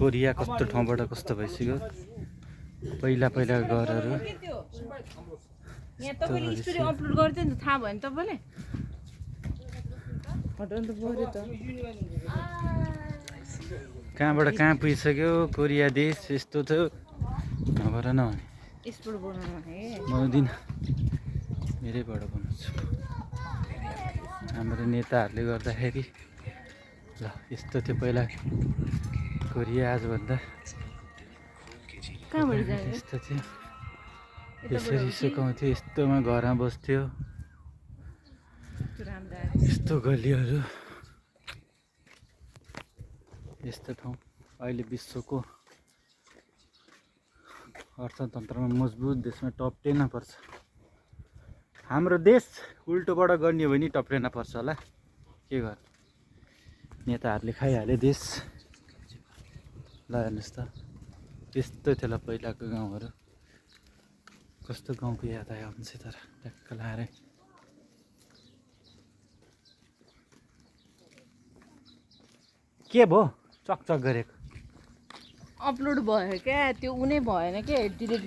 Korea कस्तो ठाउँबाट कस्तो भइसक्यो पहिला घरहरू यहाँ तपाईँले स्टोरी अपलोड गरिदियो नि त थाहा भयो नि तपाईँले हटाउनु त पऱ्यो त कहाँबाट कहाँ पुगिसक्यो कोरिया देश यस्तो थियो नभएर नभने एक्सपोर्ट बनाउनु भने म दिन मेरैबाट बनाउँछु हाम्रो नेताहरूले गर्दाखेरि ल यस्तो थियो पहिला कोरिया आजभन्दा कहाँबाट जाने यस्तो थियो यसरी सुकाउँथ्यो यस्तोमा घरमा बस्थ्यो यस्तो गल्लीहरू यस्तो ठाउँ अहिले विश्वको अर्थतन्त्रमा मजबुत देशमा टप 10 मा पर्छ हाम्रो देश उल्टोबाट गर्ने हो भने टप 10 मा पर्छ होला के गर्नु नेताहरूले खाइहाले देश ल हेर्नुहोस् त यस्तो थियो ल पहिलाको गाउँहरू कस्तो गाउँको याद आयो हुन्छ तर ट्याक्क लाएर के भयो चकचक गरेको अपलोड भयो क्या त्यो उनी भएन क्या डिलिट